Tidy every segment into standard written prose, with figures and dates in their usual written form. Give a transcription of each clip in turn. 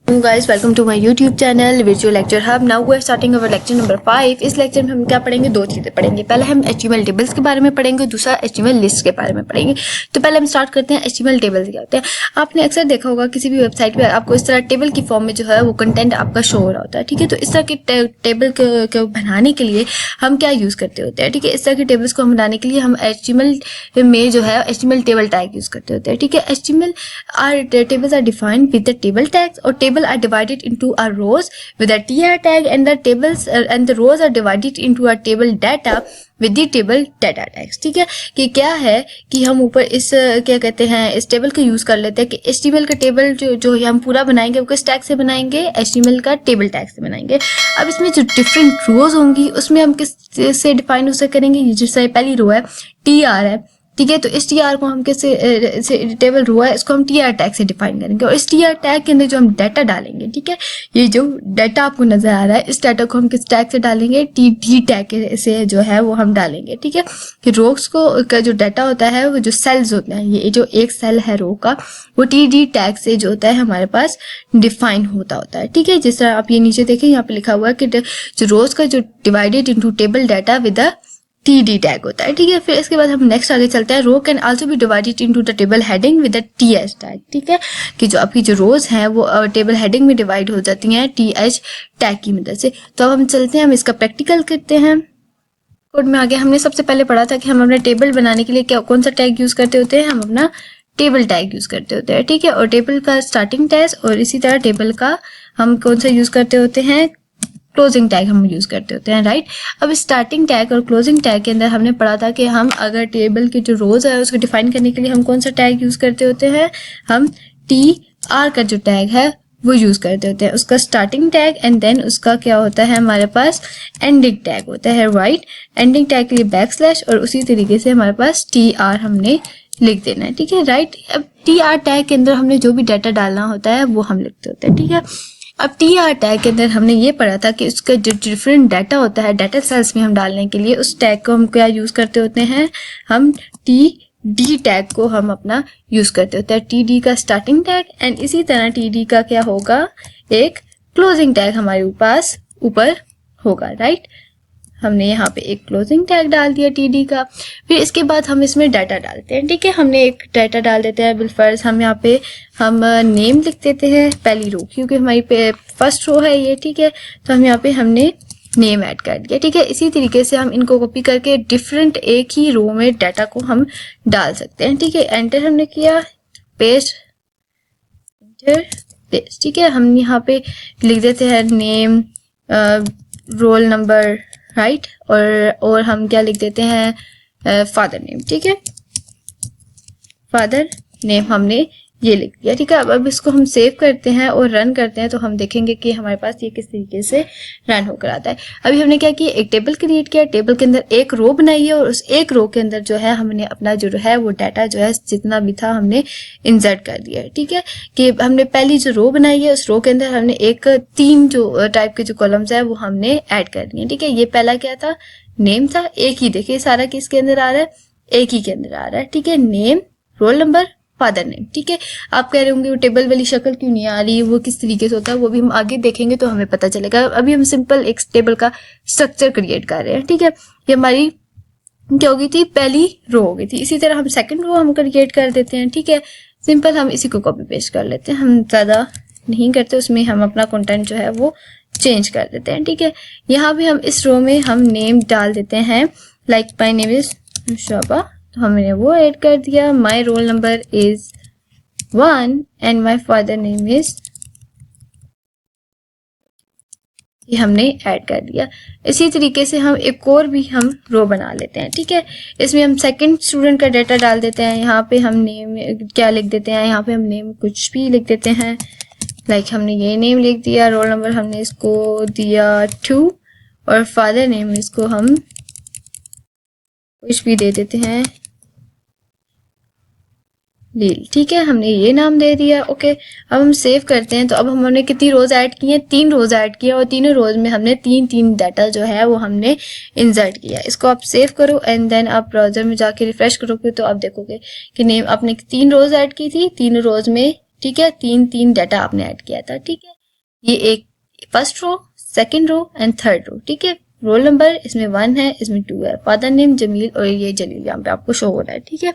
Guys, welcome to my YouTube channel Virtual Lecture Hub. Now we are starting our lecture number 5. इस lecture में हम क्या पढ़ेंगे, दो चीज़ें पढ़ेंगे. पहले हम HTML टेबल्स के बारे में पढ़ेंगे, दूसरा HTML लिस्ट के बारे में पढ़ेंगे. तो पहले हम स्टार्ट करते हैं HTML टेबल्स क्या होते हैं. आपने अक्सर देखा होगा किसी भी वेबसाइट पे आपको इस तरह टेबल की फॉर्म में जो है वो कंटेंट आपका शो हो रहा होता है. ठीक है, तो इस तरह के टेबल को बनाने के लिए हम क्या यूज़ करते होते हैं. ठीक है, इस तरह के टेबल्स को हम बनाने के लिए हम HTML में जो है HTML टेबल टैग यूज़ करते होते हैं. ठीक है, tables are defined with the table tags, or table are divided into a rows with a tr tag, and the tables and the rows are divided into a table data with the table data tags. ठीक है, कि क्या है कि हम ऊपर इस क्या कहते हैं इस टेबल को यूज कर लेते हैं कि HTML का टेबल जो हम पूरा बनाएंगे वो किस टैग से बनाएंगे, HTML का टेबल टैग से बनाएंगे. अब इसमें जो डिफरेंट रोज होंगी उसमें हम किस से डिफाइन उसे करेंगे. जैसे पहली रो है TR है. ठीक है, तो इस TR को हम कैसे टेबल रो है इसको हम TR टैग से डिफाइन करेंगे, और इस TR टैग के अंदर जो हम डाटा डालेंगे, ठीक है, ये जो डाटा आपको नजर आ रहा है इस डाटा को हम किस टैग से डालेंगे, TD टैग से जो है वो हम डालेंगे. ठीक है, कि रोज का जो डाटा होता है वो जो सेल्स होते हैं, ये जो एक सेल है रो का वो TD टैग से जो होता है हमारे पास डिफाइन होता है. ठीक है, जिस तरह आप ये नीचे देखें यहाँ पे लिखा हुआ है कि जो रोज का जो divided into table data with a TD tag होता है. ठीक है, फिर इसके बाद हम नेक्स्ट आगे चलते हैं. Row can also be divided into the table heading with the TH tag. ठीक है, कि जो आपकी जो रोज हैं वो टेबल हेडिंग में डिवाइड हो जाती हैं TH टैग की मदद से. तो अब हम चलते हैं, हम इसका प्रैक्टिकल करते हैं. कोड में आगे हमने सबसे पहले पढ़ा था कि हम अपने टेबल बनाने के लिए कौन सा टैग यूज करते होते हैं, हम अपना टेबल टैग यूज करते होते हैं. ठीक है, और टेबल का स्टार्टिंग टैग और इसी तरह टेबल का हम कौन सा यूज करते होते हैं, क्लोजिंग टैग हम यूज करते होते हैं. राइट, अब स्टार्टिंग टैग और क्लोजिंग टैग के अंदर हमने पढ़ा था कि हम अगर टेबल की जो रोज है उसको डिफाइन करने के लिए हम कौन सा टैग यूज करते होते हैं, हम TR का जो टैग है वो यूज करते होते हैं, उसका स्टार्टिंग टैग, एंड देन उसका क्या होता है हमारे पास एंडिंग टैग होता है. राइट, एंडिंग टैग के लिए बैकस्लैश और उसी तरीके से हमारे पास TR हमने लिख देना है. ठीक है, राइट, अब TR टैग के अंदर हमने जो भी डाटा डालना होता है वो हम लिखते होते हैं. ठीक है, अब TR टैग के अंदर हमने ये पढ़ा था कि उसका जो डिफरेंट डाटा होता है डाटा सेल्स में हम डालने के लिए उस टैग को हम क्या यूज करते होते हैं, हम TD टैग को हम अपना यूज करते होते हैं. TD का स्टार्टिंग टैग, एंड इसी तरह TD का क्या होगा, एक क्लोजिंग टैग हमारे पास ऊपर होगा. राइट, हमने यहाँ पे एक क्लोजिंग टैग डाल दिया TD का. फिर इसके बाद हम इसमें डाटा डालते हैं. ठीक है, हमने एक डाटा डाल देते हैं. बिलफर्ज हम यहाँ पे हम नेम लिख देते हैं पहली रो, क्योंकि हमारी फर्स्ट रो है ये. ठीक है, तो हम यहाँ पे हमने नेम ऐड कर दिया. ठीक है, इसी तरीके से हम इनको कॉपी करके डिफरेंट एक ही रो में डाटा को हम डाल सकते हैं. ठीक है, एंटर हमने किया, पेस्ट, एंटर, पेस्ट. ठीक है, हम यहाँ पे लिख देते हैं नेम, रोल नंबर, राइट, और हम क्या लिख देते हैं, फादर नेम. ठीक है, फादर नेम हमने ये लिख दिया. ठीक है, अब इसको हम सेव करते हैं और रन करते हैं तो हम देखेंगे कि हमारे पास ये किस तरीके से रन होकर आता है. अभी हमने क्या किया, एक टेबल क्रिएट किया, टेबल के अंदर एक रो बनाई है, और उस एक रो के अंदर जो है हमने अपना जो है वो डाटा जो है जितना भी था हमने इंसर्ट कर दिया है. ठीक है, कि हमने पहली जो रो बनाई है उस रो के अंदर हमने एक 3 जो टाइप के जो कॉलम्स है वो हमने ऐड कर दिए. ठीक है, ये पहला क्या था, नेम था. एक ही देखिए सारा किसके अंदर आ रहा है, एक ही के अंदर आ रहा है. ठीक है, name, roll number, father name. ठीक है, आप कह रहे होंगे वो टेबल वाली शक्ल क्यों नहीं आ रही, वो किस तरीके से होता है, वो भी हम आगे देखेंगे तो हमें पता चलेगा. अभी हम सिंपल एक टेबल का स्ट्रक्चर क्रिएट कर रहे हैं. ठीक है, ये हमारी क्या हो गई थी, पहली रो हो गई थी. इसी तरह हम सेकंड रो हम क्रिएट कर देते हैं. ठीक है, सिंपल हम इसी को कॉपी पेस्ट कर लेते हैं, हम ज्यादा नहीं करते, उसमें हम अपना कंटेंट जो है वो चेंज कर देते हैं. ठीक है, यहाँ भी हम इस रो में हम नेम डाल देते हैं, लाइक माय नेम इज शोभा, हमने वो ऐड कर दिया. My roll number is 1 and my father name is, ये हमने ऐड कर दिया. इसी तरीके से हम एक और भी हम रो बना लेते हैं. ठीक है, इसमें हम सेकंड स्टूडेंट का डाटा डाल देते हैं. यहाँ पे हम नेम क्या लिख देते हैं, यहाँ पे हम नेम कुछ भी लिख देते हैं, लाइक हमने ये नेम लिख दिया, रोल नंबर हमने इसको दिया 2, और फादर नेम इसको हम कुछ भी दे देते हैं, लील. ठीक है, हमने ये नाम दे दिया. ओके, अब हम सेव करते हैं. तो अब हमने कितनी रोज ऐड की हैं, 3 रोज ऐड किया, और तीनों रोज में हमने 3 डाटा जो है वो हमने इंसर्ट किया. इसको आप सेव करो एंड देन आप ब्राउजर में जाके रिफ्रेश करोगे तो आप देखोगे कि नेम आपने 3 रोज ऐड की थी, 3 रोज में ठीक है, 3 डाटा आपने ऐड किया था, ठीक है। ये एक first row, second row and third row, ठीक है। रोल नंबर इसमें 1 है, इसमें 2 है, फादर नेम जमील और ये जलील यहाँ पे आपको शो हो रहा है, ठीक है।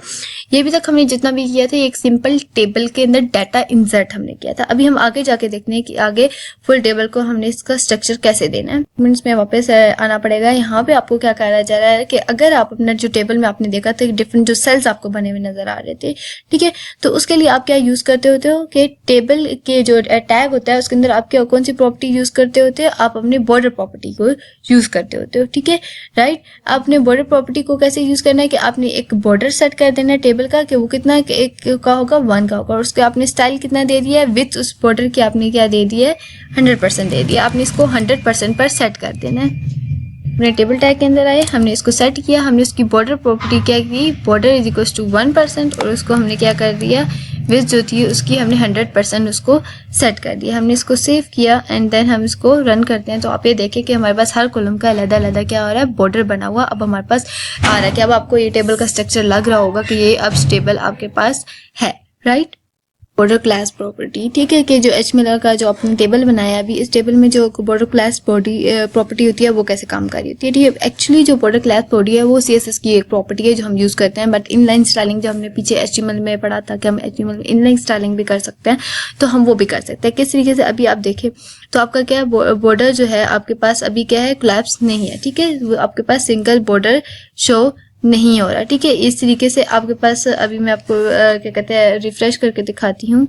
ये भी तक हमने जितना भी किया था एक सिंपल टेबल के अंदर डाटा इंसर्ट हमने किया था। अभी हम आगे जाके देखते हैं कि आगे फुल टेबल को हमने इसका स्ट्रक्चर कैसे देना है। मीन्स में वापस आना पड़ेगा। यहाँ पे आपको क्या कहा जा रहा है कि अगर आप अपना जो टेबल में आपने देखा था डिफरेंट जो सेल्स आपको बने हुए नजर आ रहे थे, ठीक है, तो उसके लिए आप क्या यूज करते होते हो कि टेबल के जो टैग होता है उसके अंदर आप क्या कौन सी प्रॉपर्टी यूज करते होते हो, आप अपने बॉर्डर प्रॉपर्टी को यूज करते होते हो, ठीक है, राइट। आपने बॉर्डर प्रॉपर्टी को कैसे यूज करना है कि आपने एक बॉर्डर सेट कर देना है टेबल का कि वो कितना एक का होगा 1 का होगा, और उसके आपने स्टाइल कितना दे दिया है, विथ उस बॉर्डर की आपने क्या दे दिया है 100% दे दिया। आपने इसको 100% पर सेट कर देना है। अपने टेबल टैग के अंदर आए, हमने इसको सेट किया, हमने उसकी बॉर्डर प्रॉपर्टी क्या की, बॉर्डर इज इक्वल टू 1%, और उसको हमने क्या कर दिया, विथ जो थी उसकी हमने 100% उसको सेट कर दिया। हमने इसको सेव किया एंड देन हम इसको रन करते हैं, तो आप ये देखें कि हमारे पास हर कॉलम का अलग-अलग क्या हो रहा है, बॉर्डर बना हुआ अब हमारे पास आ रहा है। कि अब आपको ये टेबल का स्ट्रक्चर लग रहा होगा कि ये अब टेबल आपके पास है, राइट। बॉर्डर क्लास प्रॉपर्टी, ठीक है, कि जो HTML का जो आपने टेबल बनाया अभी, इस टेबल में जो बॉर्डर क्लास बॉडी प्रॉपर्टी होती है वो कैसे काम कर रही होती है, ठीक है। एक्चुअली जो बॉर्डर क्लास बॉडी है वो CSS की एक प्रॉपर्टी है जो हम यूज करते हैं, बट इनलाइन स्टाइलिंग जो हमने पीछे HTML में पढ़ा था कि हम HTML में इनलाइन स्टाइलिंग भी कर सकते हैं, तो हम वो भी कर सकते हैं। किस तरीके से, अभी आप देखें तो आपका क्या है, बॉर्डर जो है आपके पास अभी क्या है, कोलैप्स नहीं है, ठीक है, आपके पास सिंगल बॉर्डर शो नहीं हो रहा, ठीक है। इस तरीके से आपके पास अभी मैं आपको क्या कहते हैं रिफ्रेश करके दिखाती हूँ।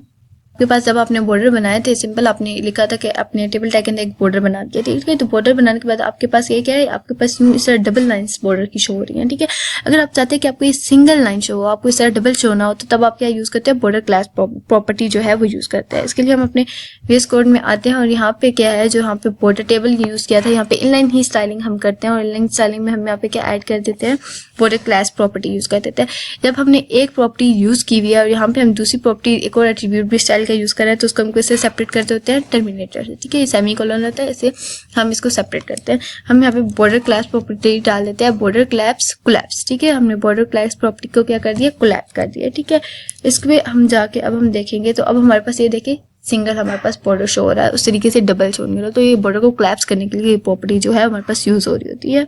आपके पास जब आपने बॉर्डर बनाए थे, सिंपल आपने लिखा था कि अपने टेबल टैग के अंदर एक बॉर्डर बना दिया, ठीक है। तो बॉर्डर बनाने के बाद आपके पास ये क्या है, आपके पास इस तरह डबल लाइंस बॉर्डर की शो हो रही है, ठीक है। अगर आप चाहते हैं कि आपको ये सिंगल लाइन शो हो, आपको इस तरह डबल शो ना हो, तो तब आप क्या यूज करते हैं, बॉर्डर क्लास प्रॉपर्टी जो है वो यूज करते हैं। इसके लिए हम अपने VS कोड में आते हैं और यहाँ पे क्या है, जो यहाँ पे बॉर्डर टेबल यूज किया था, यहाँ पे इनलाइन ही स्टाइलिंग हम करते हैं, और इनलाइन स्टाइलिंग में हम यहाँ पे क्या ऐड कर देते हैं, बॉर्डर क्लास प्रॉपर्टी यूज कर देते हैं। जब हमने एक प्रॉपर्टी यूज की हुई है और यहाँ पे हम दूसरी प्रॉपर्टी एक और एट्रीब्यूट भी स्टाइल का यूज कर रहे हैं, तो उसको हमको इससे सेपरेट करते होते हैं टर्मिनेटर से, ठीक है। सेमी कोलन होता है, इसे हम इसको सेपरेट करते हैं। हम यहाँ पे बॉर्डर क्लास प्रॉपर्टी डाल देते हैं, बॉर्डर कोलैप्स, ठीक है। हमने बॉर्डर क्लास प्रॉपर्टी को क्या कर दिया, कोलैप्स कर दिया, ठीक है। इसके हम जाके अब हम देखेंगे तो अब हमारे पास ये देखें सिंगल हमारे पास बॉर्डर शो हो रहा है, उस तरीके से डबल शो नहीं हो रहा, तो ये बॉर्डर को कोलैप्स करने के लिए ये प्रॉपर्टी जो है हमारे पास यूज हो रही होती है,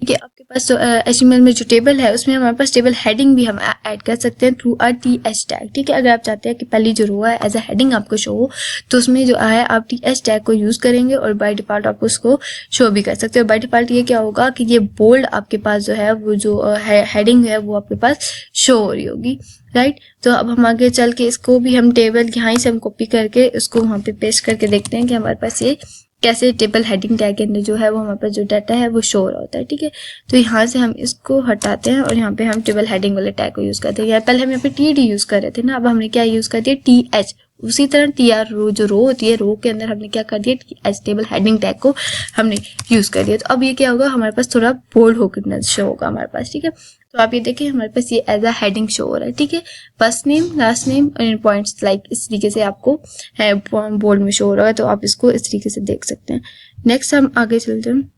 ठीक है। आपके पास जो HTML में जो टेबल है उसमें हमारे पास टेबल हेडिंग भी हम ऐड कर सकते हैं थ्रू TH टैग, ठीक है। अगर आप चाहते हैं कि पहली जो रो है एज अ हेडिंग आपको शो हो, तो उसमें जो है आप TH टैग को यूज करेंगे और बाय डिफॉल्ट आप उसको शो भी कर सकते हो। बाय डिफॉल्ट ये क्या होगा कि ये बोल्ड आपके पास जो है वो जो हेडिंग है वो आपके पास शो हो रही होगी, राइट। तो अब हम आगे चल के इसको भी हम टेबल यहाँ से हम कॉपी करके उसको वहाँ पे पेस्ट करके देखते हैं कि हमारे पास ये कैसे टेबल हेडिंग टैग के अंदर जो है वो हमारे पास जो डाटा है वो शो हो रहा होता है, ठीक है। तो यहाँ से हम इसको हटाते हैं और यहाँ पे हम टेबल हेडिंग वाले टैग को यूज करते हैं। पहले हम यहाँ पे TD यूज कर रहे थे ना, अब हमने क्या यूज कर दिया, TH। उसी तरह TR रो जो रो होती है, रो के अंदर हमने क्या कर दिया, TH टेबल हेडिंग टैग को हमने यूज कर दिया। तो अब ये क्या होगा, हमारे पास थोड़ा बोल्ड होकर शो होगा हमारे पास, ठीक है। तो आप ये देखिए हमारे पास ये एज अ हेडिंग शो हो रहा है, ठीक है। फर्स्ट नेम, लास्ट नेम और पॉइंट्स लाइक इस तरीके से आपको है बोल्ड में शो हो रहा है, तो आप इसको इस तरीके से देख सकते हैं। नेक्स्ट हम आगे चलते हैं।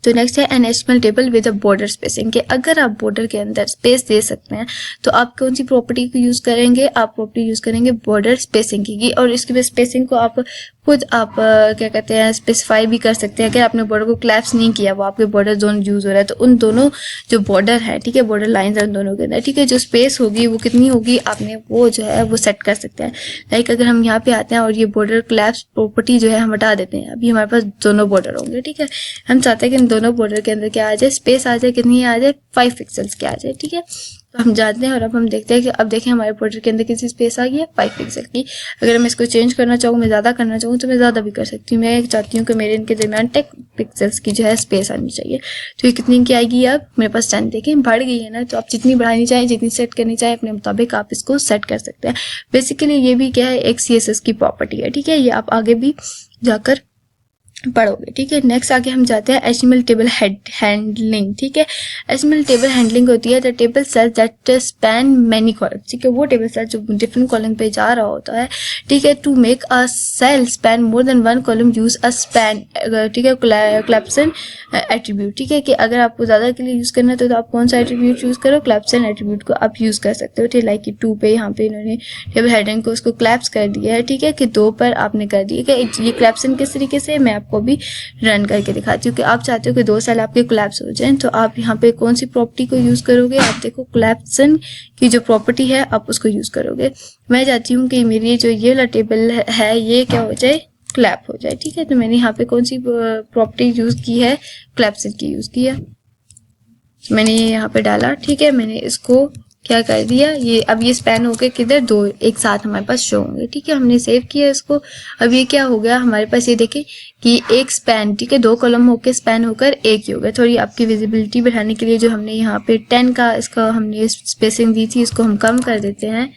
तो नेक्स्ट है an HTML table with a border spacing, के अगर आप बॉर्डर के अंदर स्पेस दे सकते हैं तो आप कौन सी प्रॉपर्टी को यूज करेंगे, आप प्रॉपर्टी यूज करेंगे बॉर्डर स्पेसिंग की। और इसकी स्पेसिंग को आप खुद आप क्या कहते हैं स्पेसिफाई भी कर सकते हैं। अगर आपने बॉर्डर को कोलैप्स नहीं किया, वो आपके बॉर्डर जोन यूज हो रहा है, तो उन दोनों जो बॉर्डर है, ठीक है, बॉर्डर लाइंस है उन दोनों के अंदर, ठीक है, जो स्पेस होगी वो कितनी होगी आपने वो जो है वो सेट कर सकते हैं। लाइक अगर हम यहाँ पे आते हैं और ये बॉर्डर कोलैप्स प्रॉपर्टी जो है हम हटा देते हैं, अभी हमारे पास दोनों बॉर्डर होंगे, ठीक है। हम चाहते हैं कि इन दोनों बॉर्डर के अंदर क्या आ जाए, स्पेस आ जाए, कितनी आ जाए, 5 पिक्सल्स की आ जाए, ठीक है। तो हम जाते हैं और अब हम देखते हैं कि अब देखें हमारे बॉर्डर के अंदर कितनी स्पेस आ गई है, 5 पिक्सल की। अगर मैं इसको चेंज करना चाहूँ, मैं ज़्यादा करना चाहूँ तो मैं ज़्यादा भी कर सकती हूँ। मैं चाहती हूँ कि मेरे इनके दरमियान 10 पिक्सल्स की जो है स्पेस आनी चाहिए। तो ये कितनी की आएगी, अब मेरे पास 10, देखें बढ़ गई है ना। तो आप जितनी बढ़ानी चाहें, जितनी सेट करनी चाहें अपने मुताबिक आप इसको सेट कर सकते हैं। बेसिकली ये भी क्या है, एक CSS की प्रॉपर्टी है, ठीक है। ये आप आगे भी जाकर पढ़ोगे, ठीक है। नेक्स्ट आगे हम जाते हैं HTML टेबल हैंडलिंग, ठीक है। HTML टेबल हैंडलिंग होती है the table cell that span many columns, ठीक है। वो टेबल सेल जो डिफरेंट कॉलम पे जा रहा होता है, ठीक है। To make a cell span more than one column use a span, ठीक है, क्लैप्सन एट्रीब्यूट, ठीक है। कि अगर आपको ज़्यादा के लिए यूज़ करना है तो आप कौन सा एट्रीब्यूट यूज़ करो, क्लैप्सन एट्रीब्यूट को आप यूज़ कर सकते हो, ठीक। लाइक कि 2 पे यहाँ पे इन्होंने टेबल हेडिंग को उसको क्लैप्स कर दिया है, ठीक है, कि 2 पर आपने कर दिया कि ये क्लैप्सन किस तरीके से, मैं आपको भी रन करके दिखाती हूँ कि आप चाहते हो कि 2 सेल आपके कोलैप्स हो जाएं, तो आप यहाँ पे कौन सी प्रॉपर्टी को यूज़ करोगे, आप देखो कोलैप्सन की जो प्रॉपर्टी है आप उसको यूज़ करोगे। मैं चाहती हूँ कि मेरी जो ये वाला टेबल है ये क्या हो जाए, क्लैप हो जाए, ठीक है। तो मैंने यहाँ पे कौन सी प्रॉपर्टी यूज़ की है, कोलैप्सन की यूज़ की है, मैंने यहाँ पे डाला, ठीक है। मैंने इसको क्या कर दिया, ये अब ये स्पैन होके किधर, 2 एक साथ हमारे पास शो होंगे, ठीक है। हमने सेव किया इसको। अब ये क्या हो गया हमारे पास, ये देखें कि एक स्पैन, ठीक है, 2 कॉलम होके स्पैन होकर एक ही हो गया। थोड़ी आपकी विजिबिलिटी बढ़ाने के लिए जो हमने यहाँ पे 10 का इसका हमने स्पेसिंग दी थी, इसको हम कम कर देते हैं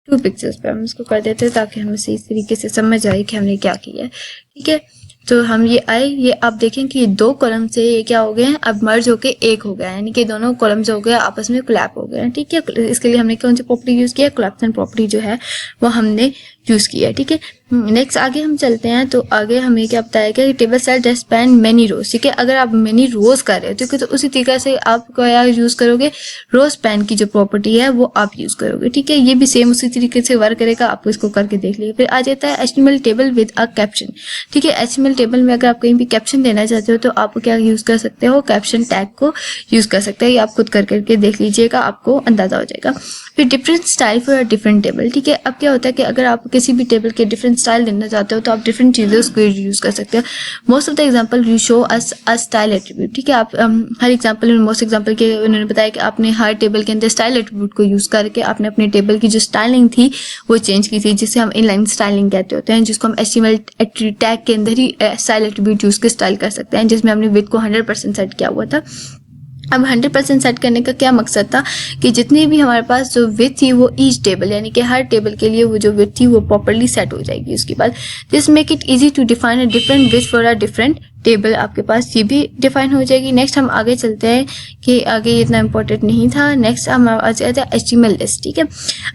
2 पिक्सेल्स पे, हम इसको कर देते हैं ताकि हमें सही तरीके से समझ आए कि हमने क्या किया है, ठीक है। तो हम ये आए, ये आप देखें कि ये 2 कॉलम से ये क्या हो गए हैं, अब मर्ज होके एक हो गया है, यानी कि दोनों कॉलम जो हो गए आपस में कोलैप हो गए हैं, ठीक है। इसके लिए हमने कौन सी प्रॉपर्टी यूज किया, कोलैप्सन प्रॉपर्टी जो है वो हमने यूज किया है, ठीक है। नेक्स्ट आगे हम चलते हैं, तो आगे हमें क्या बताया गया कि table cell that span many rows, ठीक है। अगर आप मेनी रोज कर रहे हो, ठीक है, तो उसी तरीके से आप क्या यूज करोगे, रो स्पैन की जो प्रॉपर्टी है वो आप यूज करोगे, ठीक है। ये भी सेम उसी तरीके से वर्क करेगा, आपको इसको करके देख लीजिए। फिर आ जाता है HTML table with a caption, ठीक है। HTML टेबल में अगर आप कहीं भी कैप्शन देना चाहते हो तो आप क्या यूज कर सकते हो, कैप्शन टैग को यूज कर सकते हैं। ये आप खुद करके देख लीजिएगा, आपको अंदाजा हो जाएगा। फिर different style for a different table, ठीक है। अब क्या होता है कि अगर आप किसी भी टेबल के डिफरेंट स्टाइल देना चाहते हो तो आप डिफरेंट चीजें उसको यूज कर सकते हो। Most of the example you show us a style attribute, ठीक है। आप हर एग्जांपल में मोस्ट एग्जांपल के उन्होंने बताया कि आपने हर टेबल के अंदर स्टाइल एट्रीब्यूट को यूज करके आपने अपने टेबल की जो स्टाइलिंग थी वो चेंज की थी, जिसे हम इनलाइन स्टाइलिंग कहते होते हैं, जिसको हम HTML टैग के अंदर ही स्टाइल एट्रीब्यूट यूज के स्टाइल कर सकते हैं, जिसमें हमने विड्थ को 100% सेट किया हुआ था। अब 100% सेट करने का क्या मकसद था कि जितनी भी हमारे पास जो विड्थ थी वो ईच टेबल, यानी कि हर टेबल के लिए वो जो विड्थ थी वो प्रॉपर्ली सेट हो जाएगी। उसके बाद this make it easy to define a different width for a different table, आपके पास ये भी डिफाइन हो जाएगी। नेक्स्ट हम आगे चलते हैं कि आगे इतना इंपॉर्टेंट नहीं था। नेक्स्ट हम आ जाते हैं HTML लिस्ट, ठीक है।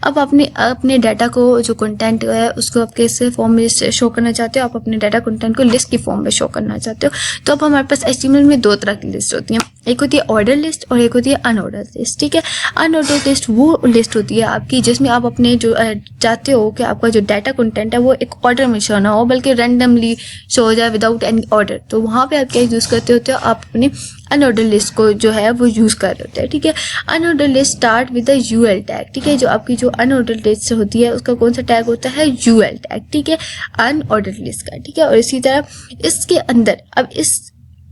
अब अपने डाटा को जो कंटेंट है उसको आप कैसे फॉर्म में शो करना चाहते हो, आप अपने डाटा कंटेंट को लिस्ट की फॉर्म में शो करना चाहते हो, तो अब हमारे पास HTML में 2 तरह की लिस्ट होती हैं, एक होती है ऑर्डर लिस्ट और एक होती है अनऑर्डर लिस्ट, ठीक है। अनऑर्डर लिस्ट वो लिस्ट होती है आपकी जिसमें आप अपने जो चाहते हो कि आपका जो डाटा कंटेंट है वो एक ऑर्डर में शो ना हो, बल्कि रैंडमली शो हो जाए विदाउट एनी ऑर्डर। तो वहाँ पे आप क्या यूज करते होते हो, आप अपने अनऑर्डर लिस्ट को जो है वो यूज कर रहे होते हैं, ठीक है। Unordered list start with the UL tag, ठीक है। जो आपकी जो अनऑर्डर लिस्ट होती है उसका कौन सा टैग होता है, UL टैग, ठीक है, अनऑर्डर लिस्ट का, ठीक है। और इसी तरह इसके अंदर अब इस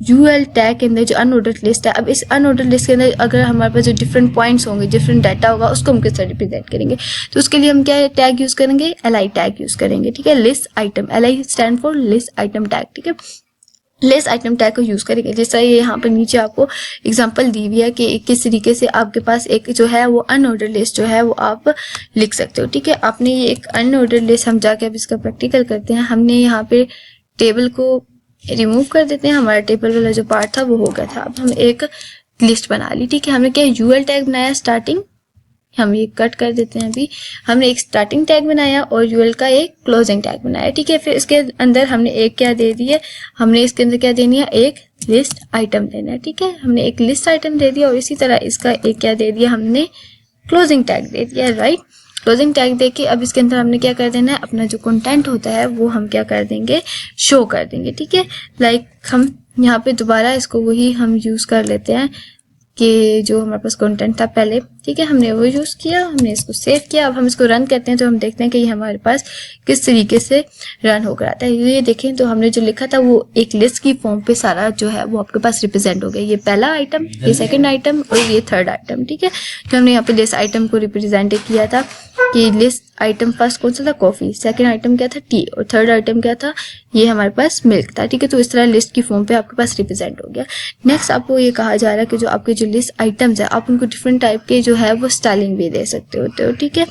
UL टैग के अंदर जो अनऑर्डर लिस्ट है, अब इस अनऑर्डर लिस्ट के अंदर अगर हमारे पास जो डिफरेंट पॉइंट्स होंगे, डिफरेंट डाटा होगा, उसको हम किस तरह रिप्रेजेंट करेंगे, तो उसके लिए हम क्या टैग यूज करेंगे, LI टैग यूज करेंगे, ठीक है। List item, LI stand for list item tag, ठीक है। लिस्ट आइटम टैग को यूज करेंगे। जैसा ये यहाँ पर नीचे आपको एग्जांपल दी हुई है कि किस तरीके से आपके पास एक जो है वो अनऑर्डर लिस्ट जो है वो आप लिख सकते हो, ठीक है। आपने ये एक अनऑर्डर लिस्ट, हम जाके अब इसका प्रैक्टिकल करते हैं। हमने यहाँ पे टेबल को रिमूव कर देते हैं, हमारा टेबल वाला जो पार्ट था वो हो गया था। अब हम एक लिस्ट बना ली, ठीक है। हमने क्या UL टैग बनाया स्टार्टिंग, हम ये कट कर देते हैं। अभी हमने एक स्टार्टिंग टैग बनाया और UL का एक क्लोजिंग टैग बनाया, ठीक है। फिर इसके अंदर हमने एक क्या दे दिया, हमने इसके अंदर क्या देनी है, एक लिस्ट आइटम देना है, ठीक है। हमने एक लिस्ट आइटम दे दिया और इसी तरह इसका एक क्या दे दिया, हमने क्लोजिंग टैग दे दिया, राइट। क्लोजिंग टैग देके अब इसके अंदर हमने क्या कर देना है, अपना जो कंटेंट होता है वो हम क्या कर देंगे, शो कर देंगे, ठीक है। लाइक हम यहाँ पे दोबारा इसको वही हम यूज कर लेते हैं कि जो हमारे पास कंटेंट था पहले, ठीक है, हमने वो यूज किया, हमने इसको सेव किया। अब हम इसको रन करते हैं तो हम देखते हैं कि ये हमारे पास किस तरीके से रन हो रहा था। ये देखें तो हमने जो लिखा था वो एक लिस्ट की फॉर्म पे सारा जो है वो आपके पास रिप्रेजेंट हो गया। ये पहला आइटम, ये सेकंड आइटम और ये थर्ड आइटम, ठीक है। तो हमने यहाँ पे लिस्ट आइटम को रिप्रेजेंट किया था कि लिस्ट आइटम फर्स्ट कौन सा था, कॉफी, सेकंड आइटम क्या था, टी, और थर्ड आइटम क्या था, ये हमारे पास मिल्क था, ठीक है। तो इस तरह लिस्ट की फॉर्म पे आपके पास रिप्रेजेंट हो गया। नेक्स्ट आपको ये कहा जा रहा है कि जो आपके जो लिस्ट आइटम्स है आप उनको डिफरेंट टाइप के जो है वो स्टाइलिंग भी दे सकते होते हो, ठीक है।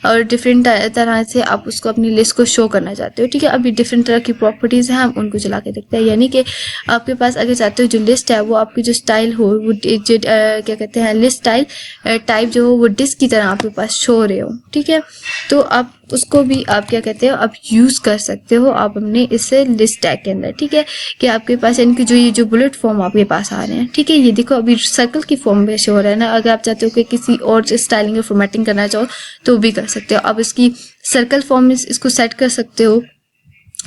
और डिफरेंट तरह से आप उसको अपनी लिस्ट को शो करना चाहते हो, ठीक है। अभी डिफरेंट तरह की प्रॉपर्टीज़ हैं, हम उनको चला के देखते हैं। यानी कि आपके पास अगर चाहते हो जो लिस्ट है वो आपकी जो स्टाइल हो वो क्या कहते हैं लिस्ट स्टाइल टाइप जो हो वो डिस्क की तरह आपके पास शो हो रहे हो, ठीक है। तो आप उसको भी आप क्या कहते हो आप यूज़ कर सकते हो आप अपने इससे लिस्ट टैग के अंदर, ठीक है। कि आपके पास यानी कि जो ये जो बुलेट फॉर्म आपके पास आ रहे हैं, ठीक है। ये देखो अभी सर्कल की फॉर्म में शो हो रहा है ना। अगर आप चाहते हो कि किसी और स्टाइलिंग और फॉर्मेटिंग करना चाहो तो भी कर सकते हो। आप इसकी सर्कल फॉर्म में इसको सेट कर सकते हो,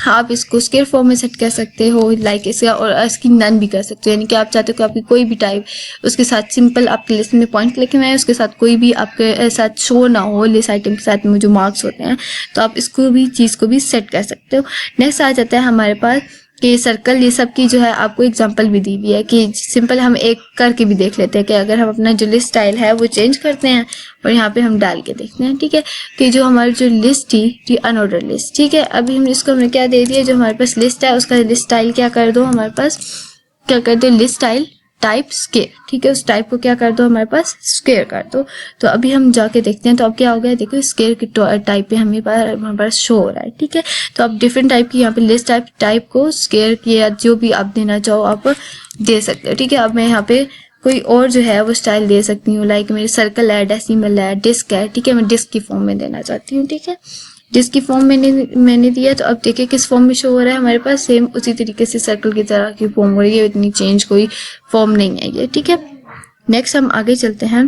आप इसको स्क्वायर फॉर्म में सेट कर सकते हो लाइक इसका, और इसकी नन भी कर सकते हो। यानी कि आप चाहते हो कि आपकी कोई भी टाइप उसके साथ सिंपल आपकी लिस्ट में पॉइंट लिखे हुए हैं, उसके साथ कोई भी आपके साथ शो ना हो लिस्ट आइटम के साथ में जो मार्क्स होते हैं, तो आप इसको भी चीज़ को भी सेट कर सकते हो। नेक्स्ट आ जाता है हमारे पास कि सर्कल, ये सब की जो है आपको एग्जांपल भी दी हुई है कि सिंपल हम एक करके भी देख लेते हैं कि अगर हम अपना जो लिस्ट स्टाइल है वो चेंज करते हैं और यहाँ पे हम डाल के देखते हैं, ठीक है। कि जो हमारी जो लिस्ट थी अनऑर्डर लिस्ट, ठीक है। अभी हम इसको हमने क्या दे दिया, जो हमारे पास लिस्ट है उसका लिस्ट स्टाइल क्या कर दो, हमारे पास क्या कर दो लिस्ट स्टाइल टाइप स्क्वायर, ठीक है। उस टाइप को क्या कर दो हमारे पास स्क्वायर कर दो। तो अभी हम जाके देखते हैं तो अब क्या हो गया, देखो स्क्वायर की टाइप पे हमारे पास शो हो रहा है, ठीक है। तो आप डिफरेंट टाइप की यहाँ पे लिस्ट टाइप को स्क्वायर की या जो भी आप देना चाहो आप दे सकते हो, ठीक है। अब मैं यहाँ पे कोई और जो है वो स्टाइल दे सकती हूँ, लाइक मेरी सर्कल है, डेसिमल है, डिस्क है, ठीक है। मैं डिस्क की फॉर्म में देना चाहती हूँ, ठीक है। जिसकी फॉर्म मैंने दिया, तो अब देखिए किस फॉर्म में शो हो रहा है हमारे पास, सेम उसी तरीके से सर्कल की तरह की फॉर्म हो रही है, इतनी चेंज कोई फॉर्म नहीं है ये, ठीक है। नेक्स्ट हम आगे चलते हैं।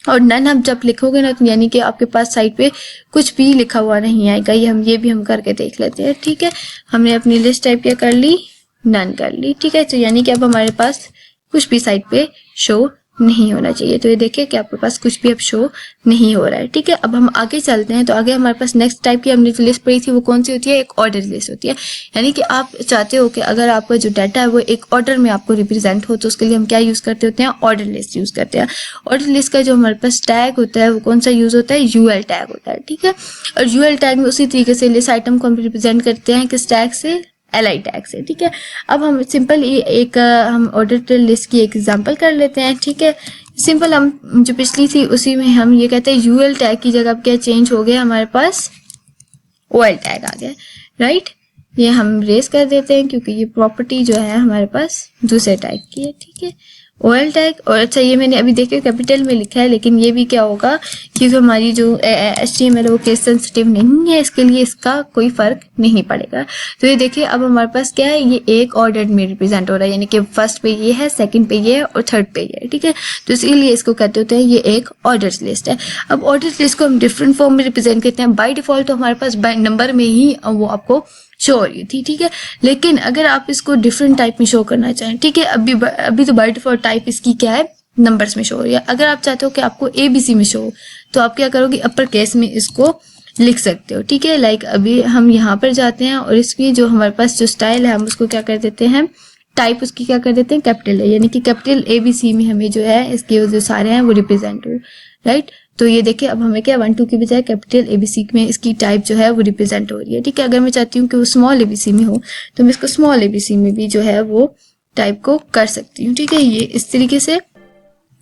और नन आप जब लिखोगे ना, तो यानी कि आपके पास साइड पे कुछ भी लिखा हुआ नहीं आएगा। ये भी हम करके देख लेते हैं, ठीक है। हमने अपनी लिस्ट टाइप क्या कर ली, नन कर ली, ठीक है। तो यानी कि अब हमारे पास कुछ भी साइड पे शो नहीं होना चाहिए। तो ये देखिए कि आपके पास कुछ भी अब शो नहीं हो रहा है, ठीक है। अब हम आगे चलते हैं। तो आगे हमारे पास नेक्स्ट टाइप की हमने जो लिस्ट पढ़ी थी वो कौन सी होती है, एक ऑर्डर लिस्ट होती है। यानी कि आप चाहते हो कि अगर आपका जो डाटा है वो एक ऑर्डर में आपको रिप्रेजेंट हो, तो उसके लिए हम क्या यूज करते होते हैं, ऑर्डर लिस्ट यूज करते हैं। ऑर्डर लिस्ट का जो हमारे पास टैग होता है वो कौन सा यूज होता है, यूएल टैग होता है, ठीक है। और यूएल टैग में उसी तरीके से लिस्ट आइटम को हम रिप्रेजेंट करते हैं किस टैग से, एलआई टैग से, ठीक है। अब हम सिंपल एक हम ऑर्डर लिस्ट की एक एग्जांपल कर लेते हैं, ठीक है। सिंपल हम जो पिछली थी उसी में हम ये कहते हैं यूएल टैग की जगह क्या चेंज हो गया, हमारे पास ओएल टैग आ गया, राइट। ये हम रेस कर देते हैं क्योंकि ये प्रॉपर्टी जो है हमारे पास दूसरे टाइप की है, ठीक है। ओएल टैग, और अच्छा ये मैंने अभी देखिए कैपिटल में लिखा है, लेकिन ये भी क्या होगा क्योंकि हमारी जो HTML है वो केस सेंसिटिव नहीं है, इसके लिए इसका कोई फर्क नहीं पड़ेगा। तो ये देखिए अब हमारे पास क्या है, ये एक ऑर्डर में रिप्रेजेंट हो रहा है, यानी कि फर्स्ट पे ये है, सेकंड पे ये है और थर्ड पे ये है, ठीक है। तो इसीलिए इसको कहते होते हैं ये एक ऑर्डर लिस्ट है। अब ऑर्डर लिस्ट को हम डिफरेंट फॉर्म में रिप्रेजेंट करते हैं। बाय डिफॉल्ट तो हमारे पास नंबर में ही वो आपको शो हो रही थी, ठीक है। लेकिन अगर आप इसको डिफरेंट टाइप में शो करना चाहें, ठीक है, अभी तो बाय डिफॉल्ट टाइप इसकी क्या है, नंबर्स में शो हो रही है। अगर आप चाहते हो कि आपको ABC में शो हो, तो आप क्या करोगे, अपर केस में इसको लिख सकते हो, ठीक है। लाइक अभी हम यहाँ पर जाते हैं और इसकी जो हमारे पास जो स्टाइल है हम उसको क्या कर देते हैं, टाइप उसकी क्या कर देते हैं, कैपिटल है, यानी कि कैपिटल ABC में हमें जो है इसके जो सारे हैं वो रिप्रेजेंट हो, राइट। तो ये देखिए अब हमें क्या 1 2 की बजाय कैपिटल ABC में इसकी टाइप जो है वो रिप्रेजेंट हो रही है, ठीक है। अगर मैं चाहती हूँ कि वो स्मॉल ABC में हो तो मैं इसको स्मॉल ABC में भी जो है वो टाइप को कर सकती हूँ, ठीक है। ये इस तरीके से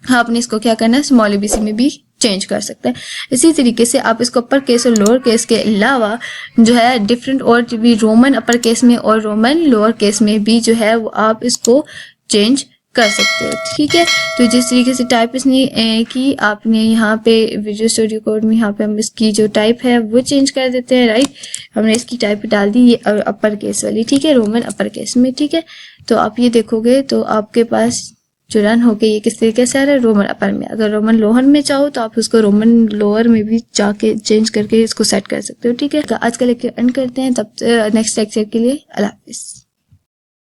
आपने इसको क्या करना है, स्मॉल ABC में भी चेंज कर सकते हैं। इसी तरीके से आप इसको अपर केस और लोअर केस के अलावा जो है डिफरेंट और भी रोमन अपर केस में और रोमन लोअर केस में भी जो है वो आप इसको चेंज कर सकते हो, ठीक है। तो जिस तरीके से टाइप इसने की आपने यहाँ पे विजुअल स्टूडियो कोड में यहाँ पे हम इसकी जो टाइप है वो चेंज कर देते हैं, राइट। हमने इसकी टाइप डाल दी ये अपर केस वाली, ठीक है, रोमन अपर केस में, ठीक है। तो आप ये देखोगे तो आपके पास जो रन हो गई ये किस तरीके से आ रहा है, रोमन अपर में। अगर रोमन लोअर में चाहो तो आप उसको रोमन लोअर में भी जाके चेंज करके इसको सेट कर सकते हो, ठीक है। आज का लेक्चर एंड करते हैं, तब नेक्स्ट लेक्चर के लिए अल्लाह हाफिज़।